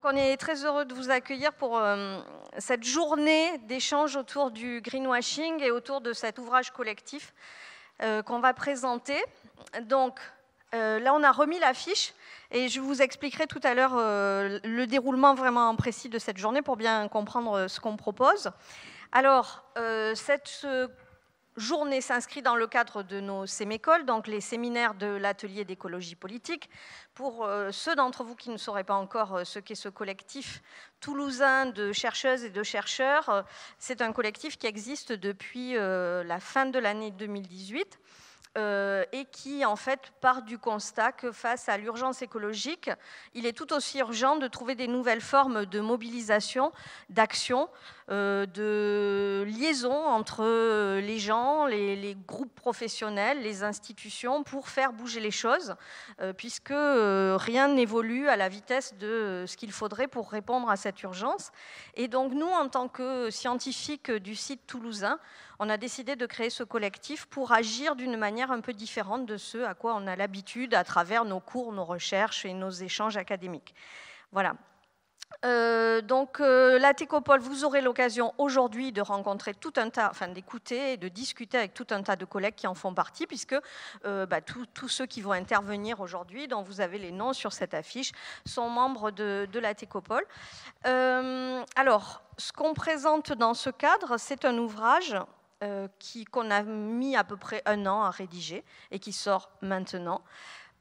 On est très heureux de vous accueillir pour cette journée d'échange autour du greenwashing et autour de cet ouvrage collectif qu'on va présenter. Donc là, on a remis l'affiche et je vous expliquerai tout à l'heure le déroulement vraiment précis de cette journée pour bien comprendre ce qu'on propose. Alors, cette journée s'inscrit dans le cadre de nos sémécoles, donc les séminaires de l'atelier d'écologie politique. Pour ceux d'entre vous qui ne sauraient pas encore ce qu'est ce collectif toulousain de chercheuses et de chercheurs, c'est un collectif qui existe depuis la fin de l'année 2018 et qui en fait part du constat que face à l'urgence écologique, il est tout aussi urgent de trouver des nouvelles formes de mobilisation, d'action, de liaison entre les gens, les groupes professionnels, les institutions pour faire bouger les choses, puisque rien n'évolue à la vitesse de ce qu'il faudrait pour répondre à cette urgence. Et donc nous, en tant que scientifiques du site toulousain, on a décidé de créer ce collectif pour agir d'une manière un peu différente de ce à quoi on a l'habitude à travers nos cours, nos recherches et nos échanges académiques. Voilà. La Técopole, vous aurez l'occasion aujourd'hui de rencontrer tout un tas, enfin d'écouter et de discuter avec tout un tas de collègues qui en font partie, puisque tous ceux qui vont intervenir aujourd'hui, dont vous avez les noms sur cette affiche, sont membres de la Técopole. Alors, ce qu'on présente dans ce cadre, c'est un ouvrage qu'on a mis à peu près 1 an à rédiger et qui sort maintenant.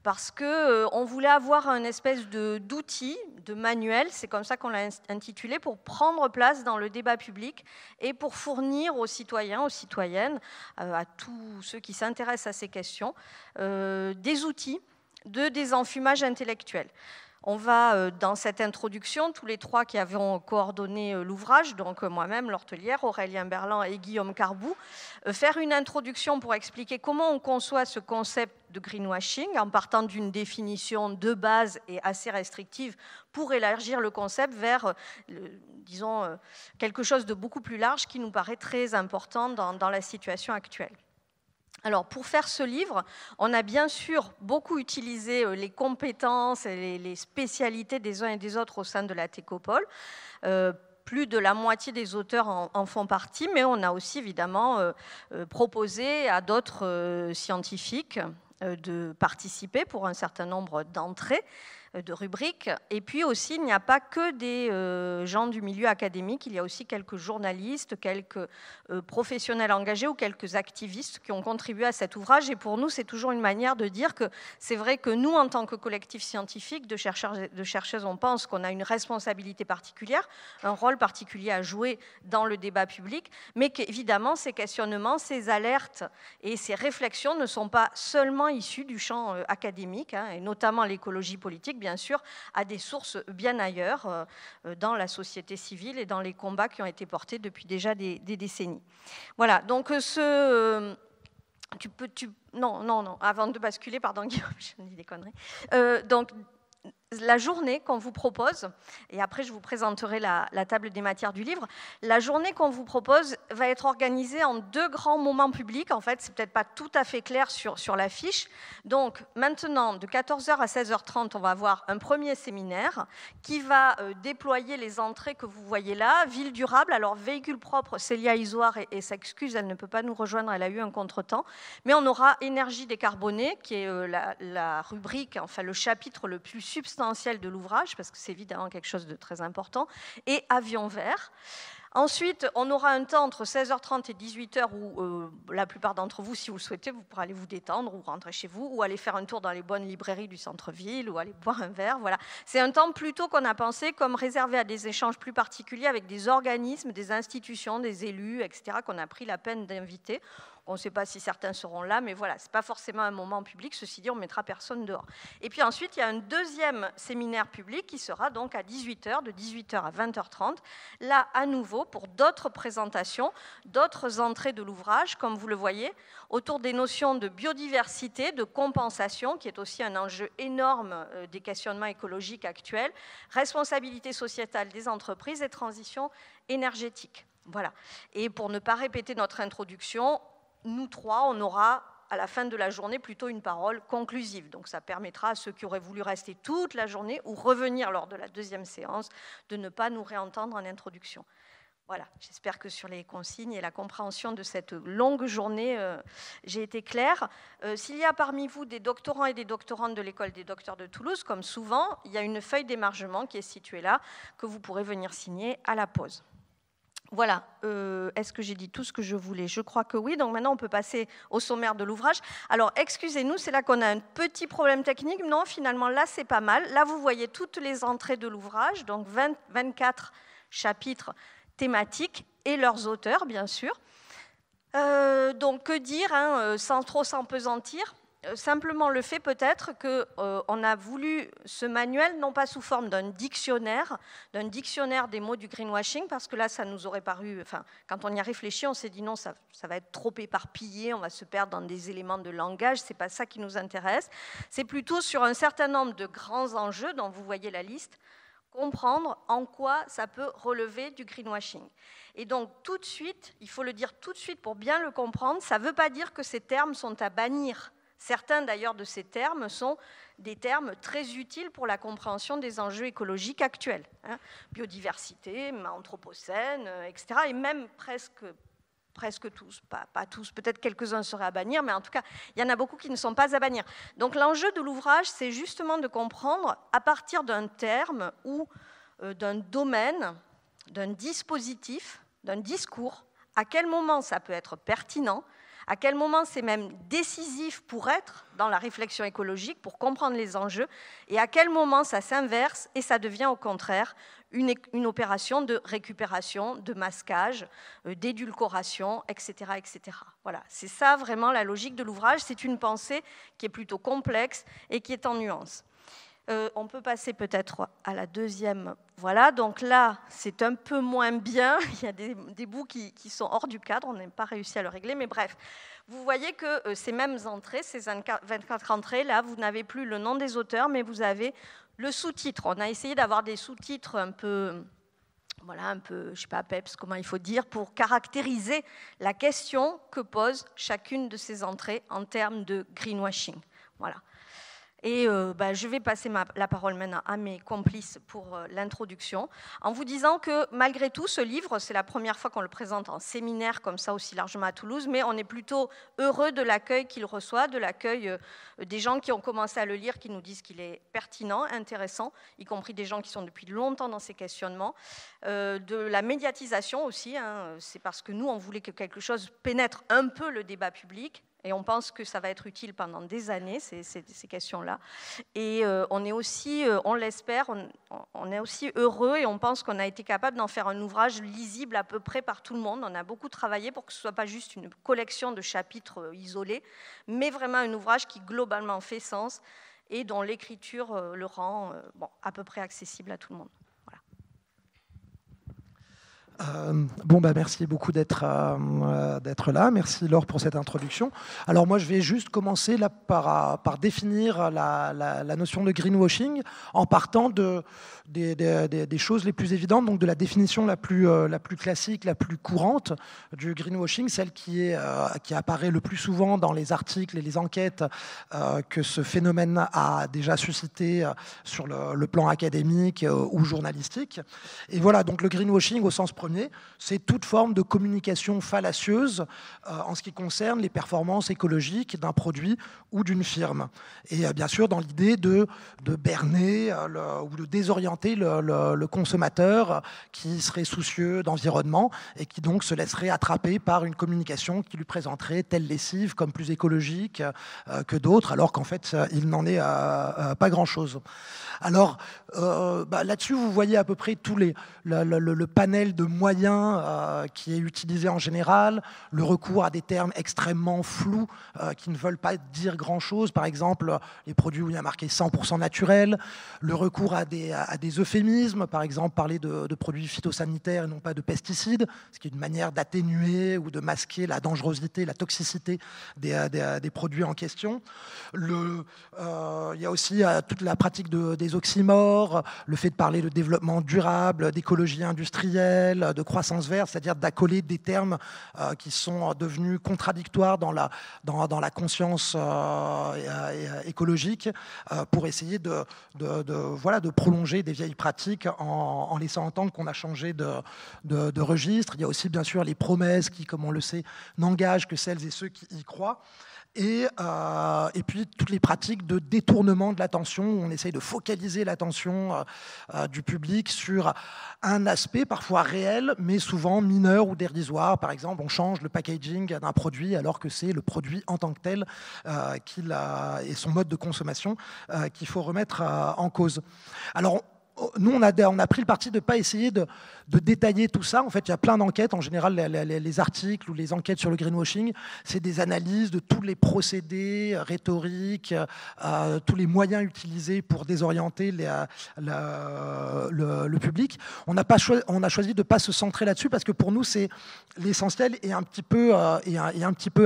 Parce qu'on voulait avoir un espèce d'outil, de manuel, c'est comme ça qu'on l'a intitulé, pour prendre place dans le débat public et pour fournir aux citoyens, aux citoyennes, à tous ceux qui s'intéressent à ces questions, des outils de désenfumage intellectuel. On va, dans cette introduction, tous les 3 qui avons coordonné l'ouvrage, donc moi-même, Laure Tellière, Aurélien Berland et Guillaume Carbou, faire une introduction pour expliquer comment on conçoit ce concept de greenwashing, en partant d'une définition de base et assez restrictive, pour élargir le concept vers, disons, quelque chose de beaucoup plus large qui nous paraît très important dans la situation actuelle. Alors, pour faire ce livre, on a bien sûr beaucoup utilisé les compétences et les spécialités des uns et des autres au sein de la Técopole. Plus de la moitié des auteurs en font partie, mais on a aussi évidemment proposé à d'autres scientifiques de participer pour un certain nombre d'entrées, de rubriques. Et puis aussi, il n'y a pas que des gens du milieu académique, il y a aussi quelques journalistes, quelques professionnels engagés ou quelques activistes qui ont contribué à cet ouvrage. Et pour nous, c'est toujours une manière de dire que c'est vrai que nous, en tant que collectif scientifique de chercheurs et de chercheuses, on pense qu'on a une responsabilité particulière, un rôle particulier à jouer dans le débat public, mais qu'évidemment, ces questionnements, ces alertes et ces réflexions ne sont pas seulement issus du champ académique, et notamment l'écologie politique, bien sûr, à des sources bien ailleurs, dans la société civile et dans les combats qui ont été portés depuis déjà des décennies. Voilà, donc non, avant de basculer, pardon Guillaume, je dis des conneries. Donc, la journée qu'on vous propose, et après je vous présenterai la table des matières du livre, la journée qu'on vous propose va être organisée en 2 grands moments publics. En fait, c'est peut-être pas tout à fait clair sur l'affiche. Donc maintenant, de 14h à 16h30, on va avoir un premier séminaire qui va déployer les entrées que vous voyez là. Ville durable, alors véhicule propre, Célia Isoire et s'excuse, elle ne peut pas nous rejoindre, elle a eu un contretemps. Mais on aura énergie décarbonée, qui est la rubrique, enfin le chapitre le plus substantiel de l'ouvrage, parce que c'est évidemment quelque chose de très important, et avion vert. Ensuite, on aura un temps entre 16h30 et 18h où la plupart d'entre vous, si vous le souhaitez, vous pourrez aller vous détendre ou rentrer chez vous ou aller faire un tour dans les bonnes librairies du centre-ville ou aller boire un verre. Voilà. C'est un temps plutôt qu'on a pensé comme réservé à des échanges plus particuliers avec des organismes, des institutions, des élus, etc., qu'on a pris la peine d'inviter. On ne sait pas si certains seront là, mais voilà, ce n'est pas forcément un moment public. Ceci dit, on ne mettra personne dehors. Et puis ensuite, il y a un deuxième séminaire public qui sera donc à 18h, de 18h à 20h30. Là, à nouveau, pour d'autres présentations, d'autres entrées de l'ouvrage, comme vous le voyez, autour des notions de biodiversité, de compensation, qui est aussi un enjeu énorme des questionnements écologiques actuels, responsabilité sociétale des entreprises et transition énergétique. Voilà. Et pour ne pas répéter notre introduction, nous 3, on aura à la fin de la journée plutôt une parole conclusive. Donc ça permettra à ceux qui auraient voulu rester toute la journée ou revenir lors de la deuxième séance de ne pas nous réentendre en introduction. Voilà, j'espère que sur les consignes et la compréhension de cette longue journée, j'ai été claire. S'il y a parmi vous des doctorants et des doctorantes de l'École des docteurs de Toulouse, comme souvent, il y a une feuille d'émargement qui est située là, que vous pourrez venir signer à la pause. Voilà, est-ce que j'ai dit tout ce que je voulais? Je crois que oui, donc maintenant on peut passer au sommaire de l'ouvrage. Alors excusez-nous, c'est là qu'on a un petit problème technique. Non, finalement là c'est pas mal. Là vous voyez toutes les entrées de l'ouvrage, donc 24 chapitres thématiques et leurs auteurs, bien sûr. Donc, que dire, hein, sans trop s'empesantir, simplement le fait peut-être qu'on a voulu ce manuel, non pas sous forme d'un dictionnaire des mots du greenwashing, parce que là, ça nous aurait paru, enfin, quand on y a réfléchi, on s'est dit non, ça va être trop éparpillé, on va se perdre dans des éléments de langage, c'est pas ça qui nous intéresse. C'est plutôt sur un certain nombre de grands enjeux, dont vous voyez la liste, comprendre en quoi ça peut relever du greenwashing. Et donc, tout de suite, il faut le dire tout de suite pour bien le comprendre, ça ne veut pas dire que ces termes sont à bannir. Certains, d'ailleurs, de ces termes sont des termes très utiles pour la compréhension des enjeux écologiques actuels. Hein. Biodiversité, anthropocène, etc. Et même presque tous, pas tous, peut-être quelques-uns seraient à bannir, mais en tout cas, il y en a beaucoup qui ne sont pas à bannir. Donc l'enjeu de l'ouvrage, c'est justement de comprendre, à partir d'un terme ou d'un domaine, d'un dispositif, d'un discours, à quel moment ça peut être pertinent, à quel moment c'est même décisif pour être dans la réflexion écologique, pour comprendre les enjeux, et à quel moment ça s'inverse et ça devient au contraire une opération de récupération, de masquage, d'édulcoration, etc., etc. Voilà, c'est ça vraiment la logique de l'ouvrage. C'est une pensée qui est plutôt complexe et qui est en nuances. On peut passer peut-être à la deuxième. Voilà, donc là, c'est un peu moins bien. Il y a des bouts qui sont hors du cadre. On n'a pas réussi à le régler, mais bref. Vous voyez que ces mêmes entrées, ces 24 entrées, là, vous n'avez plus le nom des auteurs, mais vous avez le sous-titre. On a essayé d'avoir des sous-titres un peu, voilà, un peu, je sais pas, peps, comment il faut dire, pour caractériser la question que pose chacune de ces entrées en termes de greenwashing. Voilà. Et je vais passer la parole maintenant à mes complices pour l'introduction, en vous disant que malgré tout, ce livre, c'est la première fois qu'on le présente en séminaire comme ça aussi largement à Toulouse, mais on est plutôt heureux de l'accueil qu'il reçoit, de l'accueil des gens qui ont commencé à le lire, qui nous disent qu'il est pertinent, intéressant, y compris des gens qui sont depuis longtemps dans ces questionnements, de la médiatisation aussi, hein, c'est parce que nous, on voulait que quelque chose pénètre un peu le débat public. Et on pense que ça va être utile pendant des années, ces questions-là. Et on est aussi, on l'espère, on est aussi heureux et on pense qu'on a été capable d'en faire un ouvrage lisible à peu près par tout le monde. On a beaucoup travaillé pour que ce ne soit pas juste une collection de chapitres isolés, mais vraiment un ouvrage qui globalement fait sens et dont l'écriture le rend à peu près accessible à tout le monde. Merci beaucoup d'être là. Merci Laure pour cette introduction. Alors moi, je vais juste commencer là par définir la notion de greenwashing en partant des choses les plus évidentes, donc de la définition la plus classique, la plus courante du greenwashing, celle qui apparaît le plus souvent dans les articles et les enquêtes que ce phénomène a déjà suscité sur le plan académique ou journalistique. Et voilà, donc le greenwashing au sens premier, c'est toute forme de communication fallacieuse en ce qui concerne les performances écologiques d'un produit ou d'une firme. Et bien sûr, dans l'idée de berner ou de désorienter le consommateur qui serait soucieux d'environnement et qui donc se laisserait attraper par une communication qui lui présenterait telle lessive comme plus écologique que d'autres, alors qu'en fait, il n'en est pas grand-chose. Alors, là-dessus, vous voyez à peu près tout le panel de moyens qui est utilisé en général, le recours à des termes extrêmement flous qui ne veulent pas dire grand-chose, par exemple, les produits où il y a marqué 100% naturel, le recours à des euphémismes, par exemple, parler de produits phytosanitaires et non pas de pesticides, ce qui est une manière d'atténuer ou de masquer la dangerosité, la toxicité des produits en question. Il y a aussi toute la pratique des oxymores, le fait de parler de développement durable, d'écologie industrielle, appelle de croissance verte, c'est-à-dire d'accoler des termes qui sont devenus contradictoires dans la conscience écologique pour essayer de prolonger des vieilles pratiques en laissant entendre qu'on a changé de registre. Il y a aussi bien sûr les promesses qui, comme on le sait, n'engagent que celles et ceux qui y croient. Et puis toutes les pratiques de détournement de l'attention, où on essaye de focaliser l'attention du public sur un aspect parfois réel, mais souvent mineur ou dérisoire. Par exemple, on change le packaging d'un produit alors que c'est le produit en tant que tel et son mode de consommation qu'il faut remettre en cause. Alors, nous, on a pris le parti de ne pas essayer de détailler tout ça. En fait, il y a plein d'enquêtes. En général, les articles ou les enquêtes sur le greenwashing, c'est des analyses de tous les procédés rhétoriques, tous les moyens utilisés pour désorienter le public. On a choisi de ne pas se centrer là-dessus parce que pour nous, c'est l'essentiel est un petit peu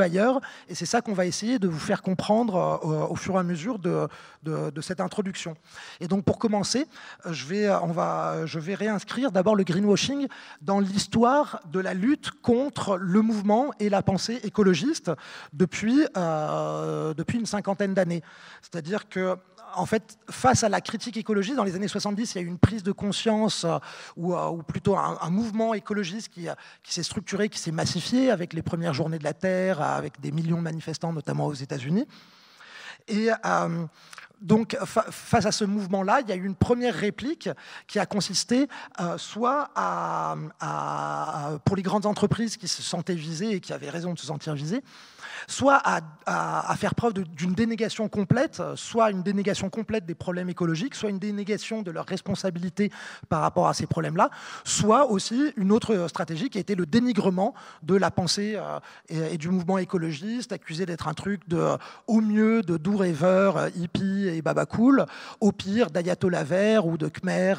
ailleurs. Et c'est ça qu'on va essayer de vous faire comprendre au fur et à mesure de cette introduction. Et donc, pour commencer, je vais réinscrire d'abord le greenwashing dans l'histoire de la lutte contre le mouvement et la pensée écologiste depuis une cinquantaine d'années. C'est-à-dire que, en fait, face à la critique écologiste, dans les années 70, il y a eu une prise de conscience ou plutôt un mouvement écologiste qui s'est structuré, qui s'est massifié avec les premières journées de la Terre, avec des millions de manifestants, notamment aux États-Unis. Et donc, face à ce mouvement-là, il y a eu une première réplique qui a consisté soit pour les grandes entreprises qui se sentaient visées et qui avaient raison de se sentir visées, soit à faire preuve d'une dénégation complète, soit une dénégation complète des problèmes écologiques, soit une dénégation de leur responsabilité par rapport à ces problèmes-là, soit aussi une autre stratégie qui a été le dénigrement de la pensée et du mouvement écologiste, accusé d'être un truc au mieux de doux rêveurs, hippies et babacool, au pire d'ayatollah vert ou de khmer,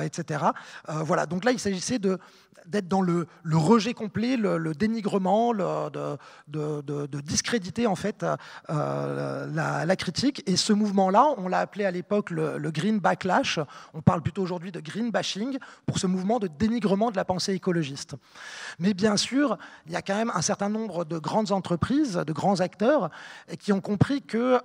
etc. Voilà, donc là il s'agissait d'être dans le rejet complet, le dénigrement, de discréditer en fait la critique. Et ce mouvement-là, on l'a appelé à l'époque le green backlash. On parle plutôt aujourd'hui de green bashing pour ce mouvement de dénigrement de la pensée écologiste. Mais bien sûr, il y a quand même un certain nombre de grandes entreprises, de grands acteurs qui ont compris que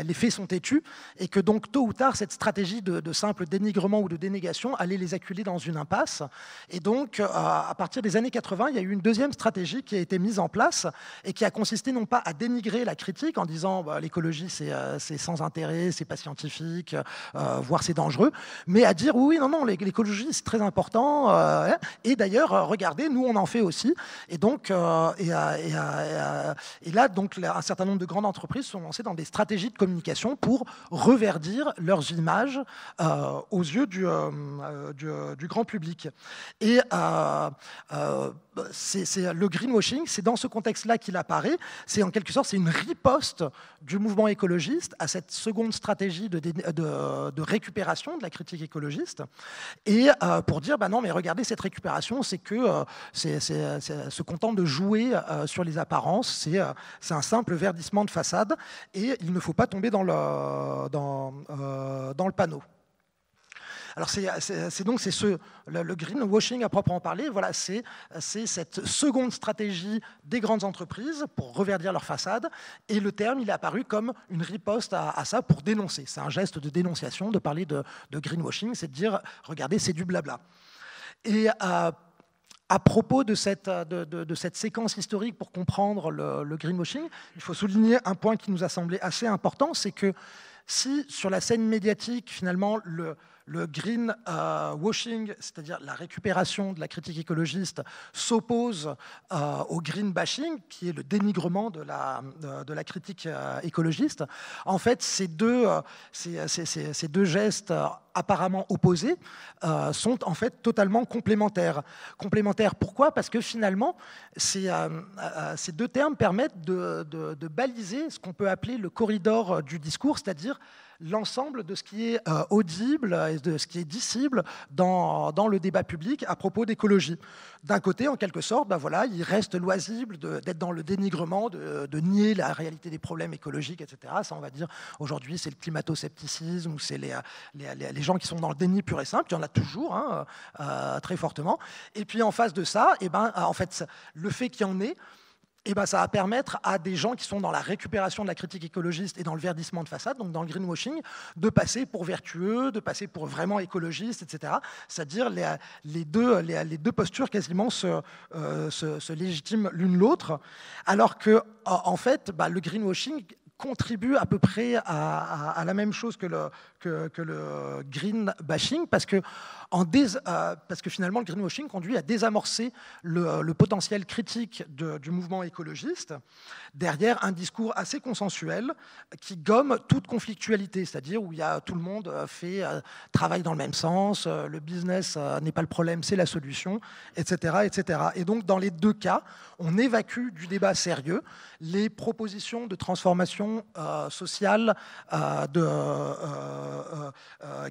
les faits sont têtus et que donc tôt ou tard, cette stratégie de simple dénigrement ou de dénégation allait les acculer dans une impasse. Et donc, à partir des années 80, il y a eu une deuxième stratégie qui a été mise en place et qui a consisté non pas à dénigrer la critique en disant l'écologie c'est sans intérêt, c'est pas scientifique, voire c'est dangereux, mais à dire oui, non, l'écologie c'est très important et d'ailleurs, regardez, nous on en fait aussi. Et donc, et là, donc, un certain nombre de grandes entreprises sont lancées dans des stratégies de communication pour reverdir leurs images aux yeux du grand public. Et le greenwashing, c'est dans ce contexte-là qu'il apparaît. C'est en quelque sorte, c'est une riposte du mouvement écologiste à cette seconde stratégie de récupération de la critique écologiste. Et pour dire, non, mais regardez, cette récupération, c'est que se content de jouer sur les apparences. C'est un simple verdissement de façade et il ne faut pas tomber dans le panneau. Alors le greenwashing à proprement parler, voilà, c'est cette seconde stratégie des grandes entreprises pour reverdir leur façade. Et le terme, il est apparu comme une riposte à ça pour dénoncer. C'est un geste de dénonciation de parler de greenwashing, c'est de dire, regardez, c'est du blabla. Et à propos de cette séquence historique pour comprendre le greenwashing, il faut souligner un point qui nous a semblé assez important, c'est que si sur la scène médiatique, finalement, le greenwashing, c'est-à-dire la récupération de la critique écologiste, s'oppose au green bashing, qui est le dénigrement de la critique écologiste. En fait, ces deux gestes apparemment opposés sont en fait totalement complémentaires. Complémentaires, pourquoi ? Parce que finalement, ces deux termes permettent de baliser ce qu'on peut appeler le corridor du discours, c'est-à-dire l'ensemble de ce qui est audible et de ce qui est dissible dans le débat public à propos d'écologie. D'un côté, en quelque sorte, il reste loisible d'être dans le dénigrement, de nier la réalité des problèmes écologiques, etc. Ça, on va dire, aujourd'hui, c'est le climato-scepticisme ou c'est les gens qui sont dans le déni pur et simple, il y en a toujours, hein, très fortement. Et puis en face de ça, en fait, le fait qu'il y en ait, ça va permettre à des gens qui sont dans la récupération de la critique écologiste et dans le verdissement de façade, donc dans le greenwashing, de passer pour vertueux, de passer pour vraiment écologistes, etc. C'est-à-dire les deux postures quasiment se légitiment l'une l'autre, alors que en fait, le greenwashing contribue à peu près à la même chose que le green bashing, parce que finalement le greenwashing conduit à désamorcer le potentiel critique du mouvement écologiste derrière un discours assez consensuel qui gomme toute conflictualité, c'est-à-dire où tout le monde travaille dans le même sens, le business n'est pas le problème, c'est la solution, etc., etc. Et donc dans les deux cas, on évacue du débat sérieux les propositions de transformation sociale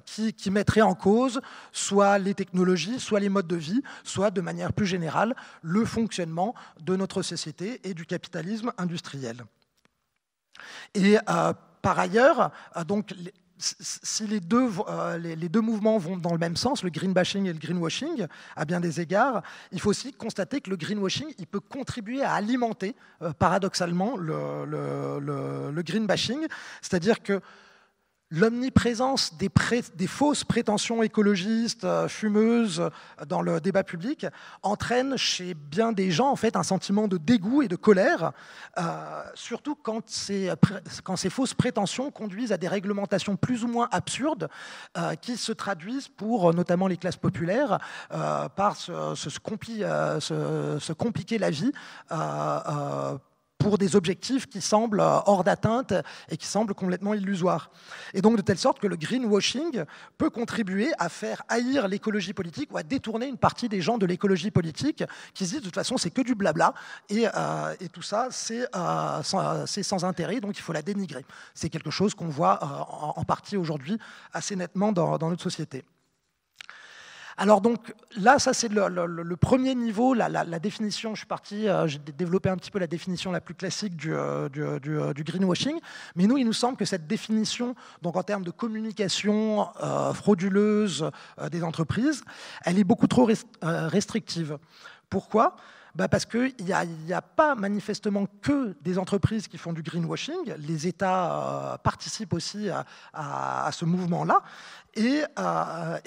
qui mettraient en cause soit les technologies, soit les modes de vie, soit de manière plus générale le fonctionnement de notre société et du capitalisme industriel. Et par ailleurs, donc, si les deux mouvements vont dans le même sens, le green bashing et le greenwashing, à bien des égards, il faut aussi constater que le greenwashing, il peut contribuer à alimenter, paradoxalement, le green bashing, c'est-à-dire que l'omniprésence des fausses prétentions écologistes, fumeuses dans le débat public entraîne chez bien des gens en fait un sentiment de dégoût et de colère, surtout quand ces fausses prétentions conduisent à des réglementations plus ou moins absurdes qui se traduisent pour notamment les classes populaires par se compliquer la vie pour des objectifs qui semblent hors d'atteinte et qui semblent complètement illusoires. Et donc de telle sorte que le greenwashing peut contribuer à faire haïr l'écologie politique ou à détourner une partie des gens de l'écologie politique qui se disent de toute façon c'est que du blabla et tout ça c'est sans intérêt, donc il faut la dénigrer. C'est quelque chose qu'on voit en partie aujourd'hui assez nettement dans notre société. Alors donc là, ça c'est le premier niveau, la définition, j'ai développé un petit peu la définition la plus classique du greenwashing, mais il nous semble que cette définition, donc en termes de communication frauduleuse des entreprises, elle est beaucoup trop restrictive. Pourquoi ? Parce qu'il n'y a pas manifestement que des entreprises qui font du greenwashing, les États participent aussi à ce mouvement-là, et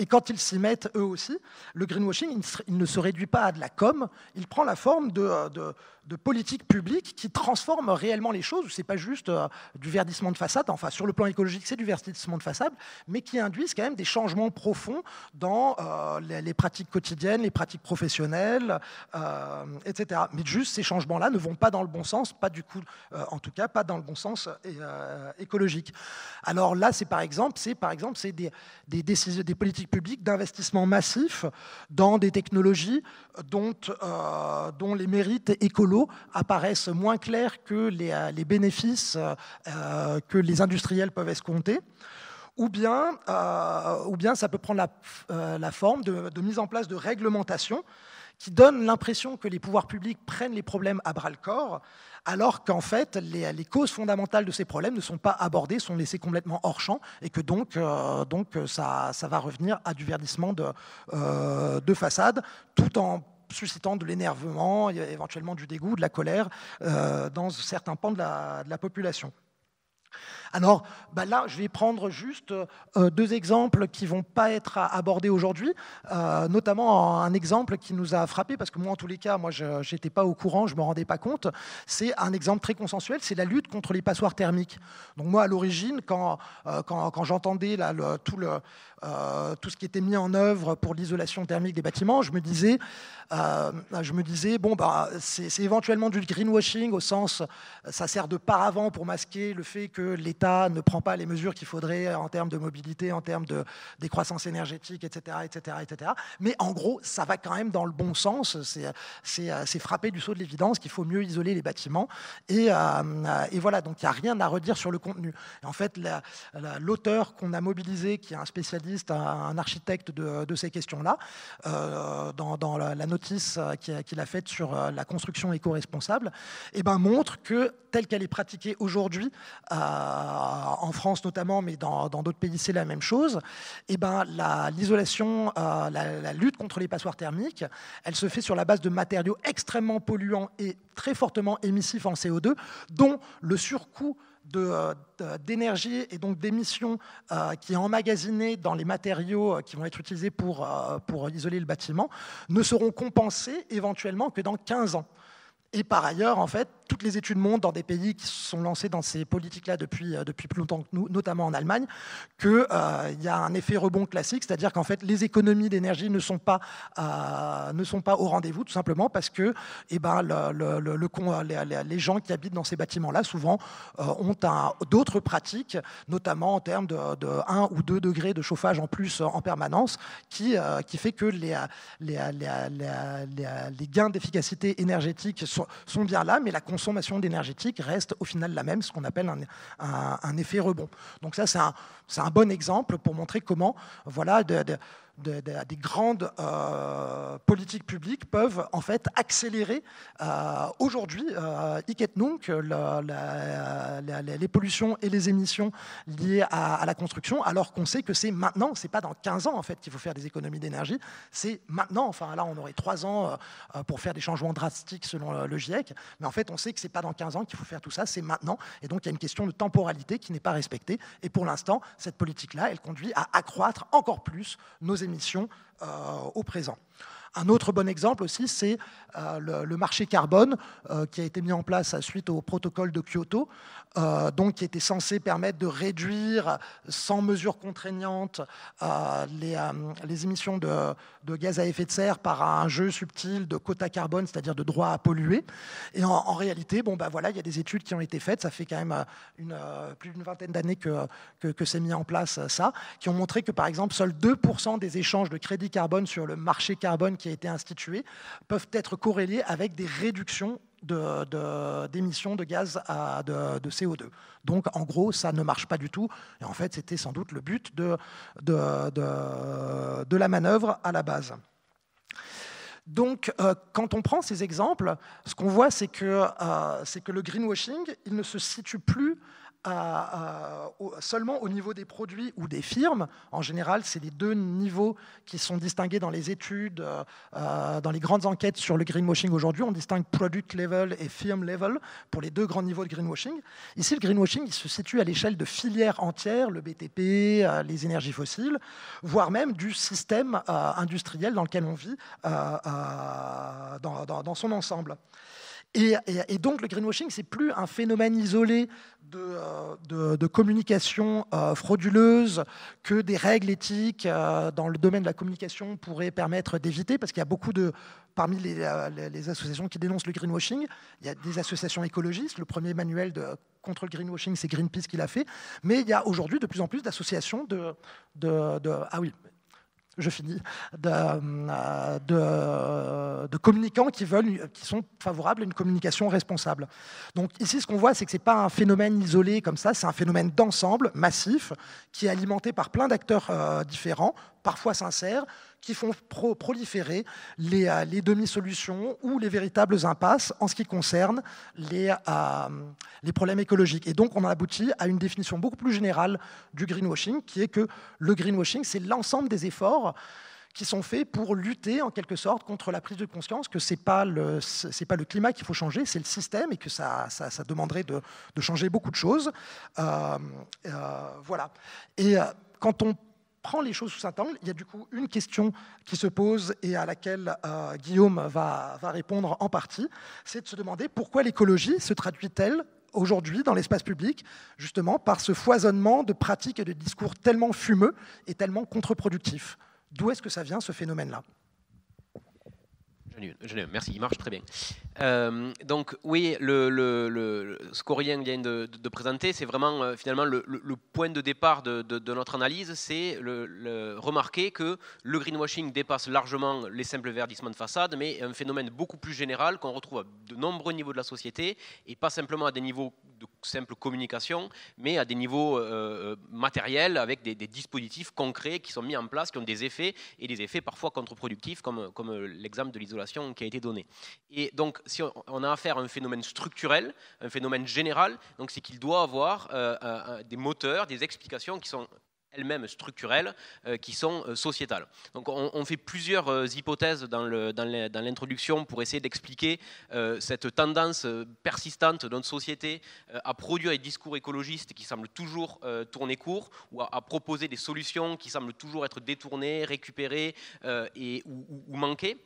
quand ils s'y mettent eux aussi, le greenwashing il ne se réduit pas à de la com, il prend la forme de politiques publiques qui transforment réellement les choses. Ce n'est pas juste du verdissement de façade, enfin sur le plan écologique c'est du verdissement de façade, mais qui induisent quand même des changements profonds dans les pratiques quotidiennes, les pratiques professionnelles, etc. Mais juste ces changements-là ne vont pas dans le bon sens, pas du coup, en tout cas pas dans le bon sens écologique. Alors là c'est par exemple des politiques publiques d'investissement massif dans des technologies dont les mérites écolos apparaissent moins clairs que les bénéfices que les industriels peuvent escompter. Ou bien ça peut prendre la forme de mise en place de réglementations qui donnent l'impression que les pouvoirs publics prennent les problèmes à bras-le-corps, alors qu'en fait, les causes fondamentales de ces problèmes ne sont pas abordées, sont laissées complètement hors champ, et que donc ça va revenir à du verdissement de façade, tout en suscitant de l'énervement, éventuellement du dégoût, de la colère dans certains pans de la population. Alors là, je vais prendre juste deux exemples qui ne vont pas être abordés aujourd'hui, notamment un exemple qui nous a frappé, parce que moi, en tous les cas, je n'étais pas au courant, je ne me rendais pas compte. C'est un exemple très consensuel, c'est la lutte contre les passoires thermiques. Donc moi, à l'origine, quand j'entendais tout ce qui était mis en œuvre pour l'isolation thermique des bâtiments, je me disais c'est éventuellement du greenwashing, au sens, ça sert de paravent pour masquer le fait que l'État ne prend pas les mesures qu'il faudrait en termes de mobilité, en termes de décroissance énergétique, etc., etc., etc. Mais en gros, ça va quand même dans le bon sens. C'est frappé du sceau de l'évidence qu'il faut mieux isoler les bâtiments. Et voilà, donc il n'y a rien à redire sur le contenu. Et en fait, l'auteur qu'on a mobilisé, qui est un spécialiste, un architecte de ces questions-là, dans la notice qu'il a faite sur la construction éco-responsable, montre que telle qu'elle est pratiquée aujourd'hui en France notamment, mais dans d'autres pays c'est la même chose, et ben, l'isolation, la lutte contre les passoires thermiques, elle se fait sur la base de matériaux extrêmement polluants et très fortement émissifs en CO2, dont le surcoût d'énergie et donc d'émissions qui est emmagasiné dans les matériaux qui vont être utilisés pour isoler le bâtiment ne seront compensés éventuellement que dans 15 ans. Et par ailleurs, en fait, toutes les études montrent dans des pays qui se sont lancés dans ces politiques-là depuis plus longtemps que nous, notamment en Allemagne, qu'il y a un effet rebond classique, c'est-à-dire qu'en fait, les économies d'énergie ne sont pas au rendez-vous, tout simplement parce que les gens qui habitent dans ces bâtiments-là, souvent, ont d'autres pratiques, notamment en termes de 1 ou 2 degrés de chauffage en plus en permanence, qui fait que les gains d'efficacité énergétique sont bien là, mais la consommation d'énergétique reste au final la même, ce qu'on appelle un effet rebond. Donc ça, c'est un bon exemple pour montrer comment voilà, des grandes politiques publiques peuvent en fait accélérer aujourd'hui, hic et nunc, les pollutions et les émissions liées à la construction, alors qu'on sait que c'est maintenant, c'est pas dans 15 ans en fait qu'il faut faire des économies d'énergie, c'est maintenant. Enfin là, on aurait 3 ans pour faire des changements drastiques selon le GIEC, mais en fait, on sait que c'est pas dans 15 ans qu'il faut faire tout ça, c'est maintenant. Et donc, il y a une question de temporalité qui n'est pas respectée. Et pour l'instant, cette politique-là, elle conduit à accroître encore plus nos émissions au présent. Un autre bon exemple aussi, c'est le marché carbone qui a été mis en place suite au protocole de Kyoto, donc qui était censé permettre de réduire sans mesures contraignantes les émissions de gaz à effet de serre par un jeu subtil de quota carbone, c'est-à-dire de droit à polluer. Et en réalité, bon, voilà, il y a des études qui ont été faites, ça fait quand même plus d'une vingtaine d'années que c'est mis en place ça, qui ont montré que par exemple, seuls 2% des échanges de crédits carbone sur le marché carbone qui a été institué peuvent être corrélés avec des réductions d'émissions de gaz de CO2. Donc, en gros, ça ne marche pas du tout. Et en fait, c'était sans doute le but de la manœuvre à la base. Donc, quand on prend ces exemples, ce qu'on voit, c'est que le greenwashing, il ne se situe plus seulement au niveau des produits ou des firmes. En général, c'est les 2 niveaux qui sont distingués dans les études, dans les grandes enquêtes sur le greenwashing aujourd'hui. On distingue product level et firm level pour les 2 grands niveaux de greenwashing. Ici, le greenwashing, il se situe à l'échelle de filières entières, le BTP, les énergies fossiles, voire même du système industriel dans lequel on vit dans son ensemble. Et donc, le greenwashing, c'est plus un phénomène isolé de communication frauduleuse que des règles éthiques dans le domaine de la communication pourraient permettre d'éviter, parce qu'il y a beaucoup parmi les associations qui dénoncent le greenwashing, il y a des associations écologistes. Le premier manuel contre le greenwashing, c'est Greenpeace qui l'a fait. Mais il y a aujourd'hui de plus en plus d'associations ah oui, je finis, de communicants qui sont favorables à une communication responsable. Donc ici, ce qu'on voit, c'est que ce n'est pas un phénomène isolé comme ça, c'est un phénomène d'ensemble, massif, qui est alimenté par plein d'acteurs différents, parfois sincères, qui font proliférer les demi-solutions ou les véritables impasses en ce qui concerne les problèmes écologiques. Et donc, on en aboutit à une définition beaucoup plus générale du greenwashing, qui est que le greenwashing, c'est l'ensemble des efforts qui sont faits pour lutter, en quelque sorte, contre la prise de conscience que ce n'est pas le climat qu'il faut changer, c'est le système, et que ça demanderait de changer beaucoup de choses. Voilà. Et quand on prend les choses sous cet angle, il y a du coup une question qui se pose et à laquelle Guillaume va répondre en partie, c'est de se demander pourquoi l'écologie se traduit-elle aujourd'hui dans l'espace public, justement par ce foisonnement de pratiques et de discours tellement fumeux et tellement contre-productifs. D'où est-ce que ça vient, ce phénomène-là ? Merci, il marche très bien. Donc oui, ce qu'Aurélien vient de présenter, c'est vraiment finalement le point de départ de notre analyse, c'est remarquer que le greenwashing dépasse largement les simples verdissements de façade, mais un phénomène beaucoup plus général qu'on retrouve à de nombreux niveaux de la société, et pas simplement à des niveaux de simple communication, mais à des niveaux matériels, avec des dispositifs concrets qui sont mis en place, qui ont des effets, et des effets parfois contre-productifs, comme l'exemple de l'isolation qui a été donné. Et donc, si on a affaire à un phénomène structurel, un phénomène général, donc c'est qu'il doit avoir des moteurs, des explications qui sont elles-mêmes structurelles, qui sont sociétales. Donc on fait plusieurs hypothèses dans l'introduction pour essayer d'expliquer cette tendance persistante de notre société à produire des discours écologistes qui semblent toujours tourner court, ou à proposer des solutions qui semblent toujours être détournées, récupérées ou manquées.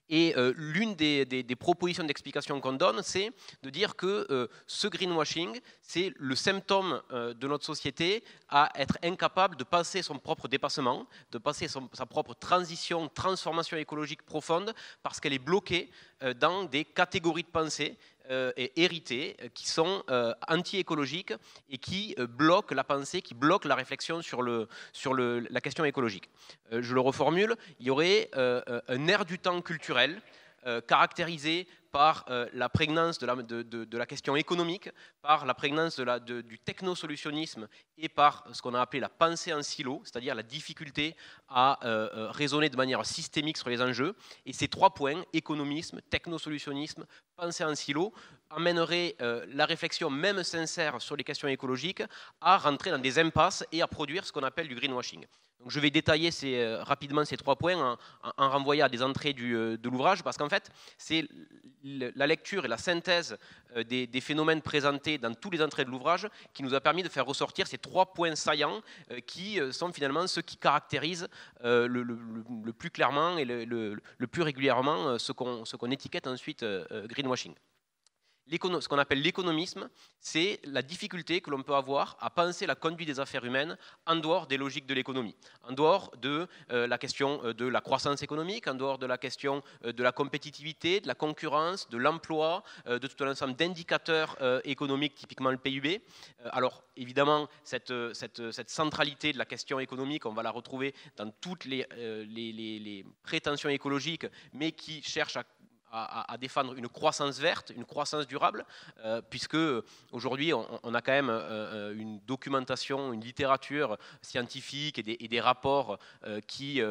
Et l'une des propositions d'explication qu'on donne, c'est de dire que ce greenwashing, c'est le symptôme de notre société à être incapable de passer son propre dépassement, de passer sa propre transformation écologique profonde, parce qu'elle est bloquée dans des catégories de pensée et héritées qui sont anti-écologiques et qui bloquent la pensée, qui bloquent la réflexion sur la question écologique. Je le reformule, il y aurait un air du temps culturel caractérisé par la prégnance de la question économique, par la prégnance du technosolutionnisme et par ce qu'on a appelé la pensée en silo, c'est-à-dire la difficulté à raisonner de manière systémique sur les enjeux. Et ces trois points, économisme, technosolutionnisme, pensée en silo, amèneraient la réflexion, même sincère, sur les questions écologiques à rentrer dans des impasses et à produire ce qu'on appelle du greenwashing. Donc je vais détailler rapidement ces trois points en renvoyant à des entrées de l'ouvrage, parce qu'en fait, c'est la lecture et la synthèse des phénomènes présentés dans tous les entrées de l'ouvrage qui nous a permis de faire ressortir ces trois points saillants qui sont finalement ceux qui caractérisent le plus clairement et le plus régulièrement ce qu'on étiquette ensuite greenwashing. Ce qu'on appelle l'économisme, c'est la difficulté que l'on peut avoir à penser la conduite des affaires humaines en dehors des logiques de l'économie, en dehors de la question de la croissance économique, en dehors de la question de la compétitivité, de la concurrence, de l'emploi, de tout un ensemble d'indicateurs économiques, typiquement le PIB. Alors évidemment, cette centralité de la question économique, on va la retrouver dans toutes les prétentions écologiques, mais qui cherchent à défendre une croissance verte, une croissance durable, puisque aujourd'hui on a quand même une documentation, une littérature scientifique et des rapports qui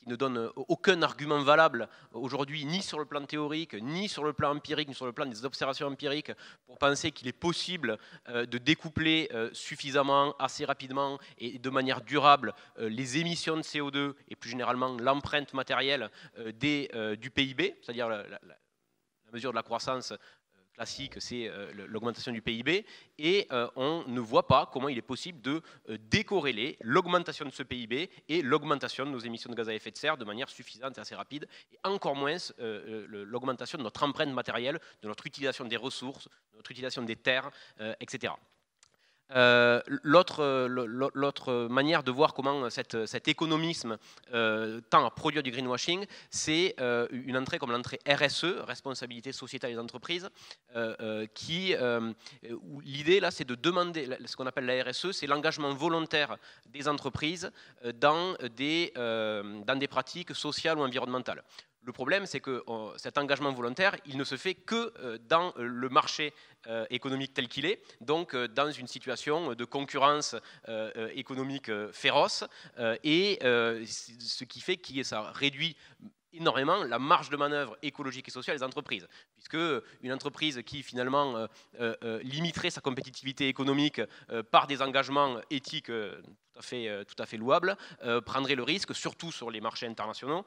ne donne aucun argument valable aujourd'hui, ni sur le plan théorique, ni sur le plan empirique, ni sur le plan des observations empiriques, pour penser qu'il est possible de découpler suffisamment, assez rapidement et de manière durable les émissions de CO2 et plus généralement l'empreinte matérielle du PIB, c'est-à-dire la mesure de la croissance classique, c'est l'augmentation du PIB, et on ne voit pas comment il est possible de décorréler l'augmentation de ce PIB et l'augmentation de nos émissions de gaz à effet de serre de manière suffisante et assez rapide, et encore moins l'augmentation de notre empreinte matérielle, de notre utilisation des ressources, de notre utilisation des terres, etc. L'autre manière de voir comment cet économisme tend à produire du greenwashing, c'est une entrée comme l'entrée RSE, responsabilité sociétale des entreprises, où l'idée là c'est de demander, ce qu'on appelle la RSE, c'est l'engagement volontaire des entreprises dans des pratiques sociales ou environnementales. Le problème, c'est que cet engagement volontaire, il ne se fait que dans le marché économique tel qu'il est, donc dans une situation de concurrence économique féroce, et ce qui fait que ça réduit énormément la marge de manœuvre écologique et sociale des entreprises, puisque une entreprise qui finalement limiterait sa compétitivité économique par des engagements éthiques tout à fait louables, prendrait le risque, surtout sur les marchés internationaux,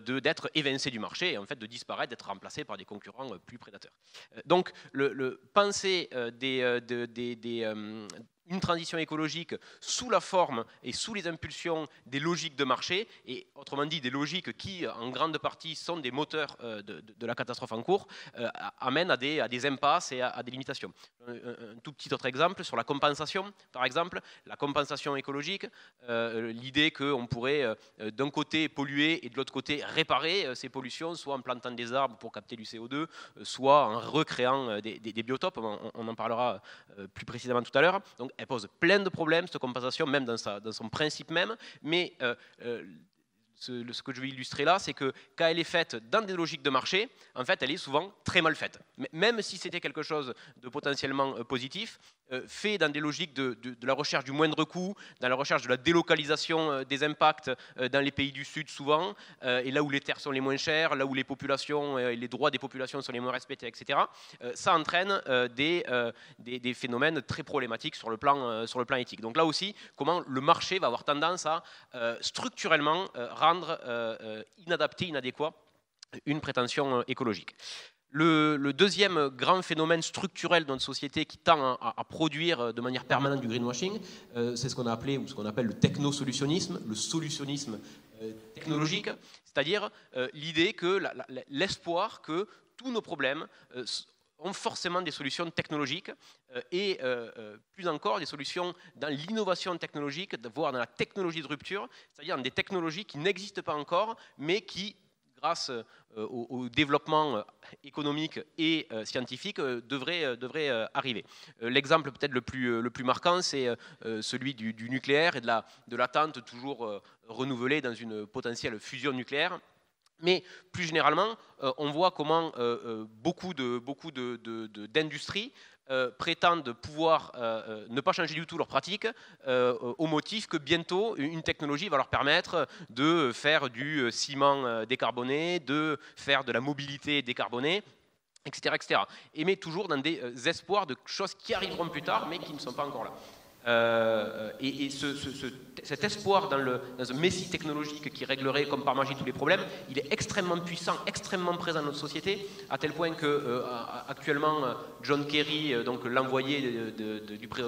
d'être évincé du marché et en fait de disparaître, d'être remplacé par des concurrents plus prédateurs. Donc le penser une transition écologique sous la forme et sous les impulsions des logiques de marché, et autrement dit des logiques qui en grande partie sont des moteurs de la catastrophe en cours, amène à des impasses et à des limitations. Un tout petit autre exemple sur la compensation, par exemple, la compensation écologique, l'idée qu'on pourrait d'un côté polluer et de l'autre côté réparer ces pollutions, soit en plantant des arbres pour capter du CO2, soit en recréant des biotopes, on en parlera plus précisément tout à l'heure. Donc elle pose plein de problèmes, cette compensation, même dans son principe même, mais ce que je vais illustrer là, c'est que quand elle est faite dans des logiques de marché, en fait, elle est souvent très mal faite. Même si c'était quelque chose de potentiellement positif, fait dans des logiques de la recherche du moindre coût, dans la recherche de la délocalisation des impacts dans les pays du Sud souvent, et là où les terres sont les moins chères, là où les populations et les droits des populations sont les moins respectés, etc. Ça entraîne des phénomènes très problématiques sur le plan éthique. Donc là aussi, comment le marché va avoir tendance à structurellement rendre inadapté, inadéquat une prétention écologique. Le deuxième grand phénomène structurel dans notre société qui tend à produire de manière permanente du greenwashing, c'est ce qu'on a appelé ou ce qu'on appelle le technosolutionnisme, le solutionnisme technologique, c'est-à-dire l'idée que l'espoir que tous nos problèmes ont forcément des solutions technologiques et plus encore des solutions dans l'innovation technologique, voire dans la technologie de rupture, c'est-à-dire dans des technologies qui n'existent pas encore mais qui, grâce au développement économique et scientifique, devrait arriver. L'exemple peut-être le plus marquant, c'est celui du nucléaire et de l'attente toujours renouvelée dans une potentielle fusion nucléaire. Mais plus généralement, on voit comment beaucoup d'industries prétendent pouvoir ne pas changer du tout leurs pratiques au motif que bientôt une technologie va leur permettre de faire du ciment décarboné, de faire de la mobilité décarbonée, etc., etc. Mais toujours dans des espoirs de choses qui arriveront plus tard mais qui ne sont pas encore là. Cet espoir dans un messie technologique qui réglerait comme par magie tous les problèmes, il est extrêmement puissant, extrêmement présent dans notre société, à tel point que actuellement John Kerry, donc l'envoyé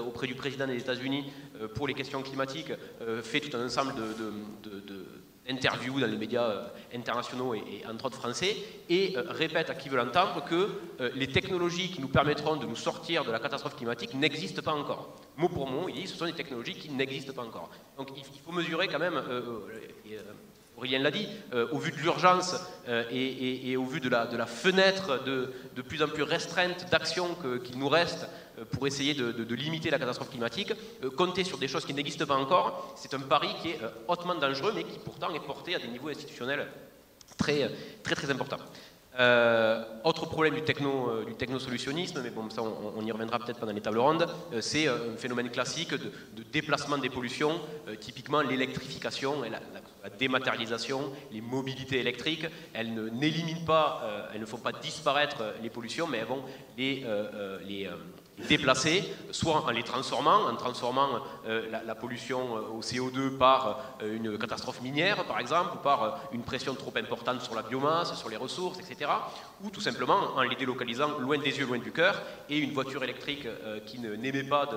auprès du président des États-Unis pour les questions climatiques, fait tout un ensemble d'interviews dans les médias internationaux et entre autres français, et répète à qui veut l'entendre que les technologies qui nous permettront de nous sortir de la catastrophe climatique n'existent pas encore. Mot pour mot, il dit que ce sont des technologies qui n'existent pas encore. Donc il faut mesurer quand même, Aurélien l'a dit, au vu de l'urgence et au vu de la fenêtre de plus en plus restreinte d'action qu'il nous reste pour essayer de limiter la catastrophe climatique, compter sur des choses qui n'existent pas encore, c'est un pari qui est hautement dangereux, mais qui pourtant est porté à des niveaux institutionnels très, très, très importants. Autre problème du technosolutionnisme, mais bon, ça on y reviendra peut-être pendant les tables rondes, c'est un phénomène classique de déplacement des pollutions, typiquement l'électrification et la dématérialisation, les mobilités électriques. Elles n'éliminent pas, elles ne font pas disparaître les pollutions, mais elles vont les déplacer, soit en les transformant, la pollution au CO2 par une catastrophe minière, par exemple, ou par une pression trop importante sur la biomasse, sur les ressources, etc. Ou tout simplement en les délocalisant loin des yeux, loin du cœur, et une voiture électrique qui n'émet pas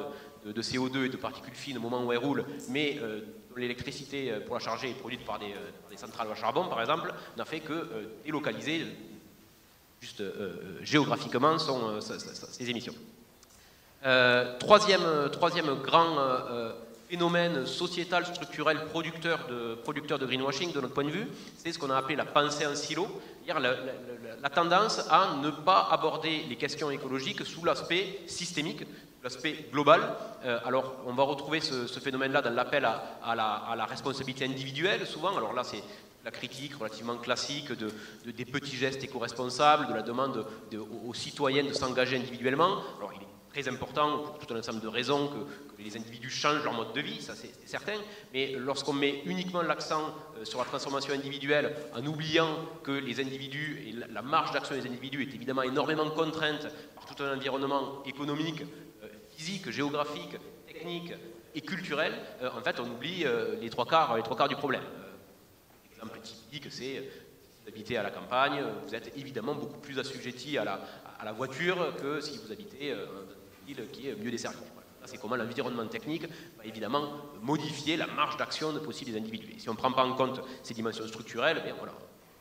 de CO2 et de particules fines au moment où elle roule, mais l'électricité pour la charger est produite par des centrales à charbon, par exemple, n'a fait que délocaliser juste géographiquement ses émissions. Troisième grand phénomène sociétal, structurel, producteur de greenwashing de notre point de vue, c'est ce qu'on a appelé la pensée en silo, c'est-à-dire la tendance à ne pas aborder les questions écologiques sous l'aspect systémique, l'aspect global. Alors on va retrouver ce phénomène-là dans l'appel à la responsabilité individuelle souvent. Alors là c'est la critique relativement classique des petits gestes éco-responsables, de la demande aux citoyens de s'engager individuellement. Alors il est très important pour tout un ensemble de raisons que les individus changent leur mode de vie, ça c'est certain, mais lorsqu'on met uniquement l'accent sur la transformation individuelle en oubliant que les individus et la marge d'action des individus est évidemment énormément contrainte par tout un environnement économique, physique, géographique, technique et culturel, en fait on oublie les trois quarts du problème. L'exemple typique c'est si vous habitez à la campagne, vous êtes évidemment beaucoup plus assujetti à la voiture que si vous habitez dans une ville qui est mieux desservie. Voilà. C'est comment l'environnement technique va évidemment modifier la marge d'action de possibles des individus. Et si on ne prend pas en compte ces dimensions structurelles, bien voilà,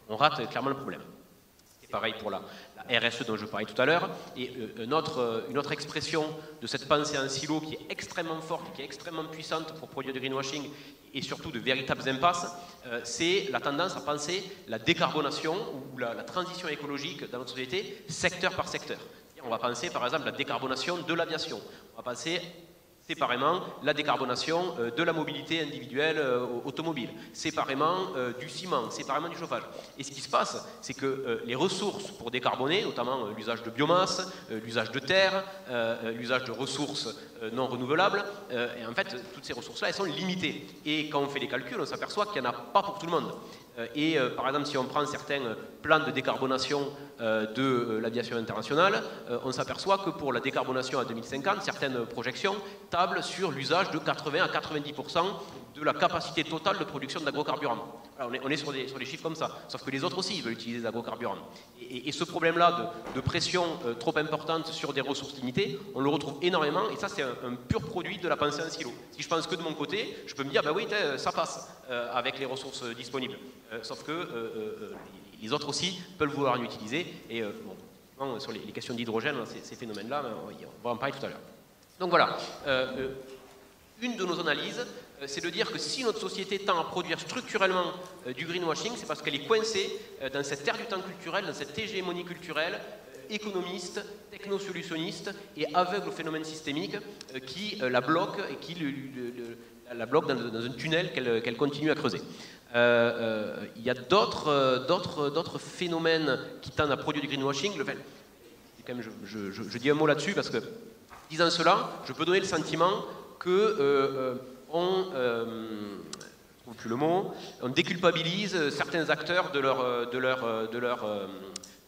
on rate clairement le problème. C'est pareil pour la RSE dont je parlais tout à l'heure. Et une autre expression de cette pensée en silo qui est extrêmement forte, qui est extrêmement puissante pour produire du greenwashing et surtout de véritables impasses, c'est la tendance à penser la décarbonation ou la transition écologique dans notre société secteur par secteur. On va penser par exemple à la décarbonation de l'aviation. On va penser séparément la décarbonation de la mobilité individuelle automobile, séparément du ciment, séparément du chauffage. Et ce qui se passe, c'est que les ressources pour décarboner, notamment l'usage de biomasse, l'usage de terre, l'usage de ressources non renouvelables, et en fait, toutes ces ressources-là, elles sont limitées. Et quand on fait les calculs, on s'aperçoit qu'il n'y en a pas pour tout le monde. Par exemple, si on prend certains plans de décarbonation de l'aviation internationale, on s'aperçoit que pour la décarbonation à 2050, certaines projections tablent sur l'usage de 80 à 90% de la capacité totale de production d'agrocarburants. On est sur des chiffres comme ça, sauf que les autres aussi veulent utiliser des agrocarburants. Et ce problème-là de pression trop importante sur des ressources limitées, on le retrouve énormément, et ça c'est un pur produit de la pensée en silo. Si je pense que de mon côté, je peux me dire, ben oui, ça passe avec les ressources disponibles. Sauf que les autres aussi peuvent vouloir l'utiliser, et bon, sur les questions d'hydrogène, ces phénomènes-là, on va en parler tout à l'heure. Donc voilà, une de nos analyses, c'est de dire que si notre société tend à produire structurellement du greenwashing, c'est parce qu'elle est coincée dans cette ère du temps culturel, dans cette hégémonie culturelle, économiste, technosolutionniste et aveugle aux phénomènes systémiques qui la bloque et qui la bloque dans un tunnel qu'elle continue à creuser. Il y a d'autres phénomènes qui tendent à produire du greenwashing. Quand même, je dis un mot là-dessus parce que, disant cela, je peux donner le sentiment que on déculpabilise certains acteurs de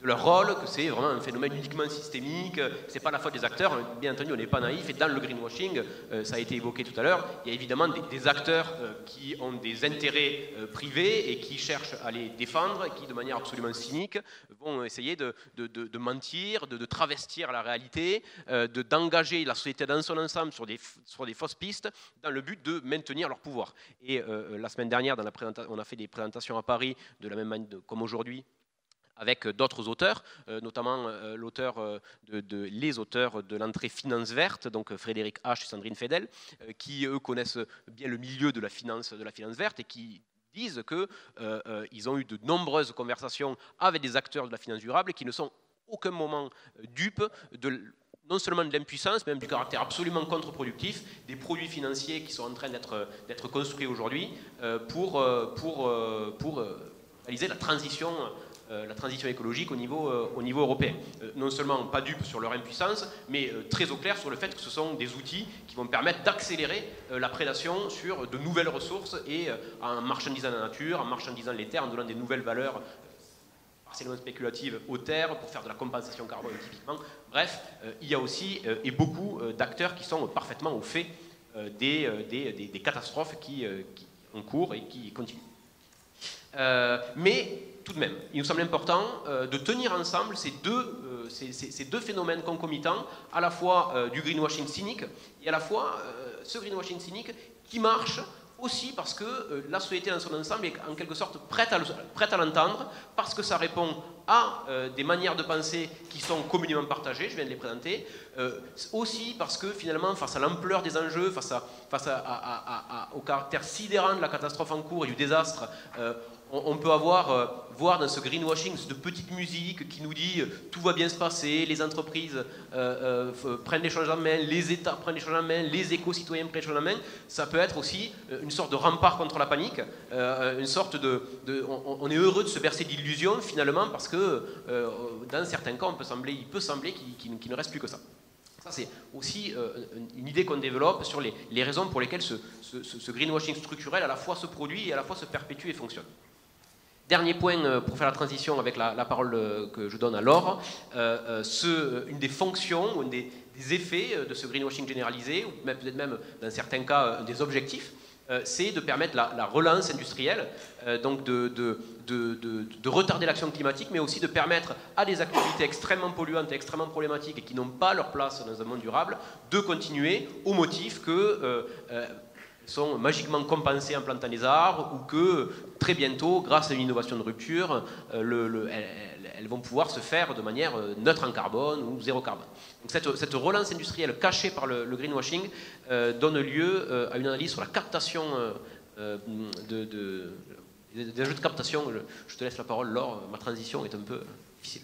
leur rôle, que c'est vraiment un phénomène uniquement systémique, c'est pas la faute des acteurs, bien entendu on n'est pas naïf, et dans le greenwashing, ça a été évoqué tout à l'heure, il y a évidemment des acteurs qui ont des intérêts privés et qui cherchent à les défendre, et qui de manière absolument cynique vont essayer de mentir, de travestir la réalité, d'engager la société dans son ensemble sur des fausses pistes, dans le but de maintenir leur pouvoir. Et la semaine dernière, on a fait des présentations à Paris, de la même manière comme aujourd'hui, avec d'autres auteurs, notamment les auteurs de l'entrée Finance verte, donc Frédéric H et Sandrine Fedel, qui eux connaissent bien le milieu de la finance verte et qui disent qu'ils ont eu de nombreuses conversations avec des acteurs de la finance durable et qui ne sont aucun moment dupes non seulement de l'impuissance, mais même du caractère absolument contre-productif des produits financiers qui sont en train d'être construits aujourd'hui pour réaliser la transition écologique au niveau européen. Non seulement pas dupes sur leur impuissance, mais très au clair sur le fait que ce sont des outils qui vont permettre d'accélérer la prédation sur de nouvelles ressources et en marchandisant la nature, en marchandisant les terres, en donnant des nouvelles valeurs partiellement spéculatives aux terres pour faire de la compensation carbone typiquement. Bref, il y a aussi et beaucoup d'acteurs qui sont parfaitement au fait des catastrophes qui ont cours et qui continuent. Mais tout de même, il nous semble important de tenir ensemble ces deux phénomènes concomitants, à la fois du greenwashing cynique et à la fois ce greenwashing cynique qui marche aussi parce que la société dans son ensemble est en quelque sorte prête à l'entendre, parce que ça répond à des manières de penser qui sont communément partagées, je viens de les présenter, aussi parce que finalement, face à l'ampleur des enjeux, face au caractère sidérant de la catastrophe en cours et du désastre, on peut voir dans ce greenwashing de petite musique qui nous dit tout va bien se passer, les entreprises prennent les choses en main, les États prennent les choses en main, les éco-citoyens prennent les choses en main. Ça peut être aussi une sorte de rempart contre la panique, une sorte on est heureux de se bercer d'illusions finalement parce que dans certains cas il peut sembler qu'il ne reste plus que ça. Ça, c'est aussi une idée qu'on développe sur les raisons pour lesquelles ce greenwashing structurel à la fois se produit et à la fois se perpétue et fonctionne. Dernier point pour faire la transition avec la parole que je donne à Laure, une des fonctions, un des effets de ce greenwashing généralisé, ou peut-être même dans certains cas des objectifs, c'est de permettre la relance industrielle, donc de retarder l'action climatique, mais aussi de permettre à des activités extrêmement polluantes et extrêmement problématiques et qui n'ont pas leur place dans un monde durable, de continuer au motif que sont magiquement compensées en plantant des arbres ou que très bientôt, grâce à une innovation de rupture, elles vont pouvoir se faire de manière neutre en carbone ou zéro carbone. Donc cette relance industrielle cachée par le greenwashing donne lieu à une analyse sur la captation des enjeux de captation. Je te laisse la parole, Laure, ma transition est un peu difficile.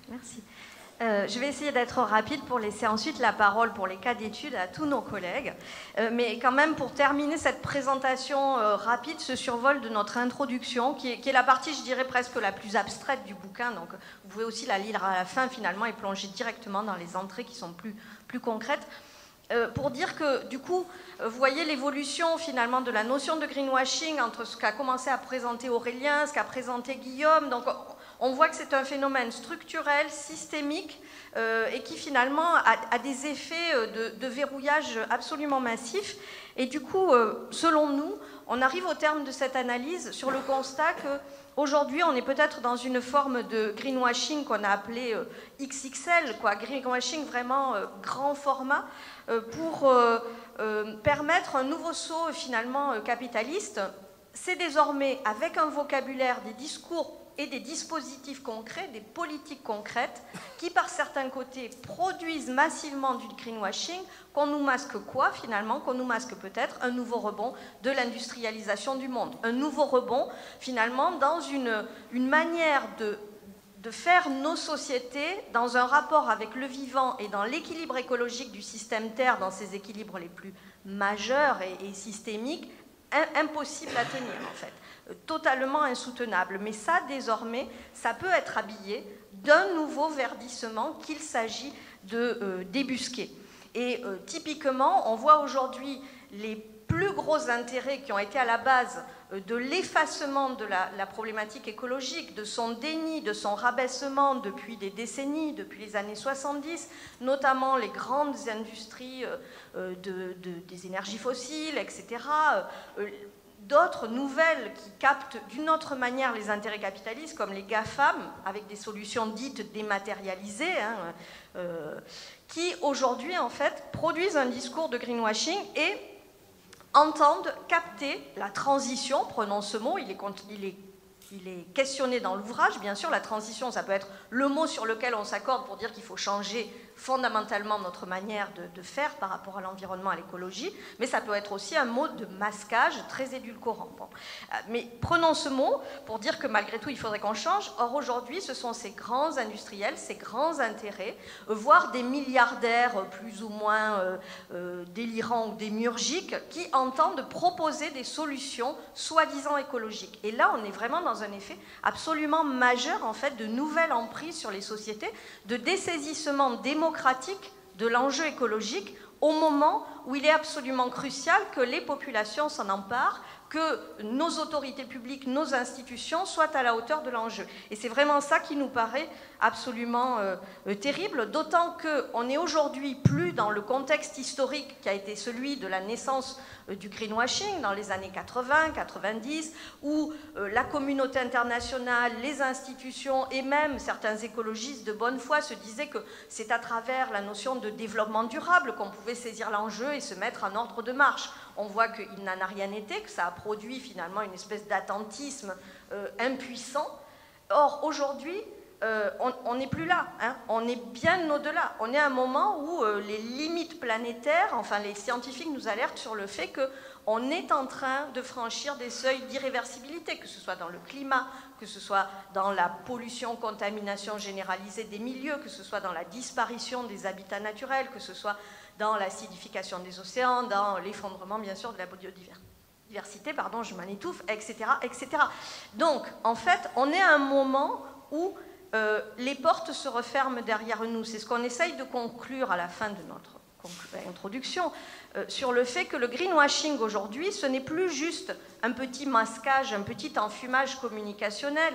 Merci. Je vais essayer d'être rapide pour laisser ensuite la parole pour les cas d'études à tous nos collègues. Mais quand même, pour terminer cette présentation rapide, ce survol de notre introduction, qui est la partie, je dirais, presque la plus abstraite du bouquin. Donc, vous pouvez aussi la lire à la fin, finalement, et plonger directement dans les entrées qui sont plus concrètes. Pour dire que, du coup, vous voyez l'évolution, finalement, de la notion de greenwashing entre ce qu'a commencé à présenter Aurélien, ce qu'a présenté Guillaume. Donc, on voit que c'est un phénomène structurel, systémique, et qui finalement a des effets de verrouillage absolument massifs. Et du coup, selon nous, on arrive au terme de cette analyse sur le constat qu'aujourd'hui, on est peut-être dans une forme de greenwashing qu'on a appelé XXL, quoi, greenwashing vraiment grand format, pour permettre un nouveau saut finalement capitaliste. C'est désormais avec un vocabulaire, des discours et des dispositifs concrets, des politiques concrètes, qui par certains côtés produisent massivement du greenwashing, qu'on nous masque quoi finalement? Qu'on nous masque peut-être un nouveau rebond de l'industrialisation du monde. Un nouveau rebond finalement dans une manière de faire nos sociétés dans un rapport avec le vivant et dans l'équilibre écologique du système Terre, dans ses équilibres les plus majeurs et systémiques, impossible à tenir en fait. Totalement insoutenable. Mais ça, désormais, ça peut être habillé d'un nouveau verdissement qu'il s'agit de débusquer. Et typiquement, on voit aujourd'hui les plus gros intérêts qui ont été à la base de l'effacement de la problématique écologique, de son déni, de son rabaissement depuis des décennies, depuis les années 70, notamment les grandes industries des énergies fossiles, etc., d'autres nouvelles qui captent d'une autre manière les intérêts capitalistes, comme les GAFAM, avec des solutions dites dématérialisées, qui aujourd'hui, en fait, produisent un discours de greenwashing et entendent capter la transition, prenons ce mot, il est questionné dans l'ouvrage, bien sûr, la transition, ça peut être le mot sur lequel on s'accorde pour dire qu'il faut changer fondamentalement notre manière de faire par rapport à l'environnement, à l'écologie, mais ça peut être aussi un mot de masquage très édulcorant. Bon. Mais prenons ce mot pour dire que malgré tout, il faudrait qu'on change. Or, aujourd'hui, ce sont ces grands industriels, ces grands intérêts, voire des milliardaires plus ou moins délirants ou démiurgiques, qui entendent proposer des solutions soi-disant écologiques. Et là, on est vraiment dans un effet absolument majeur, en fait, de nouvelle emprise sur les sociétés, de dessaisissement démocratique de l'enjeu écologique au moment où il est absolument crucial que les populations s'en emparent, que nos autorités publiques, nos institutions soient à la hauteur de l'enjeu. Et c'est vraiment ça qui nous paraît absolument terrible, d'autant qu'on n'est aujourd'hui plus dans le contexte historique qui a été celui de la naissance du greenwashing dans les années 80, 90, où la communauté internationale, les institutions et même certains écologistes de bonne foi se disaient que c'est à travers la notion de développement durable qu'on pouvait saisir l'enjeu et se mettre en ordre de marche. On voit qu'il n'en a rien été, que ça a produit finalement une espèce d'attentisme impuissant. Or, aujourd'hui, on n'est plus là, hein. On est bien au-delà. On est à un moment où les limites planétaires, enfin les scientifiques nous alertent sur le fait qu'on est en train de franchir des seuils d'irréversibilité, que ce soit dans le climat, que ce soit dans la pollution, contamination généralisée des milieux, que ce soit dans la disparition des habitats naturels, que ce soit dans l'acidification des océans, dans l'effondrement bien sûr de la biodiversité, pardon, je m'en étouffe, etc., etc. Donc, en fait, on est à un moment où les portes se referment derrière nous. C'est ce qu'on essaye de conclure à la fin de notre introduction, sur le fait que le greenwashing aujourd'hui, ce n'est plus juste un petit masquage, un petit enfumage communicationnel,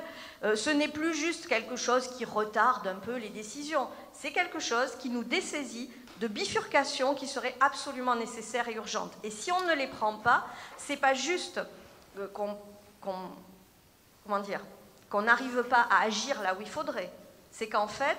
ce n'est plus juste quelque chose qui retarde un peu les décisions, c'est quelque chose qui nous dessaisit de bifurcations qui seraient absolument nécessaires et urgentes. Et si on ne les prend pas, c'est pas juste qu'on n'arrive pas à agir là où il faudrait, c'est qu'en fait,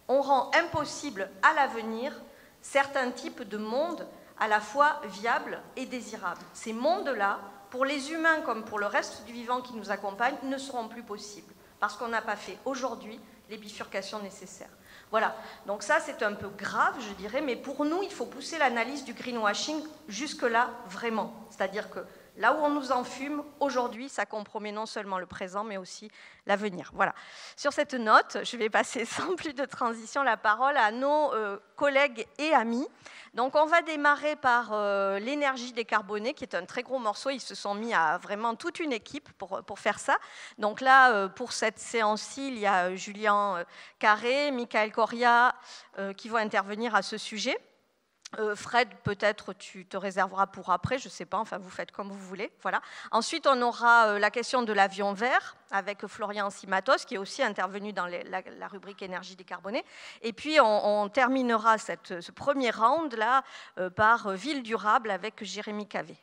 on rend impossible à l'avenir certains types de mondes à la fois viables et désirables. Ces mondes-là, pour les humains comme pour le reste du vivant qui nous accompagne, ne seront plus possibles, parce qu'on n'a pas fait aujourd'hui les bifurcations nécessaires. Voilà, donc ça c'est un peu grave, je dirais, mais pour nous, il faut pousser l'analyse du greenwashing jusque-là, vraiment. C'est-à-dire que là où on nous enfume aujourd'hui, ça compromet non seulement le présent, mais aussi l'avenir. Voilà. Sur cette note, je vais passer sans plus de transition la parole à nos collègues et amis. Donc on va démarrer par l'énergie décarbonée, qui est un très gros morceau. Ils se sont mis à vraiment toute une équipe pour faire ça. Donc là, pour cette séance-ci, il y a Julien Carré, Michael Coria, qui vont intervenir à ce sujet. Fred, peut-être tu te réserveras pour après, je ne sais pas, enfin vous faites comme vous voulez. Voilà. Ensuite, on aura la question de l'avion vert avec Florian Simatos, qui est aussi intervenu dans la rubrique énergie décarbonée. Et puis, on terminera ce premier round là par ville durable avec Jérémy Cavé.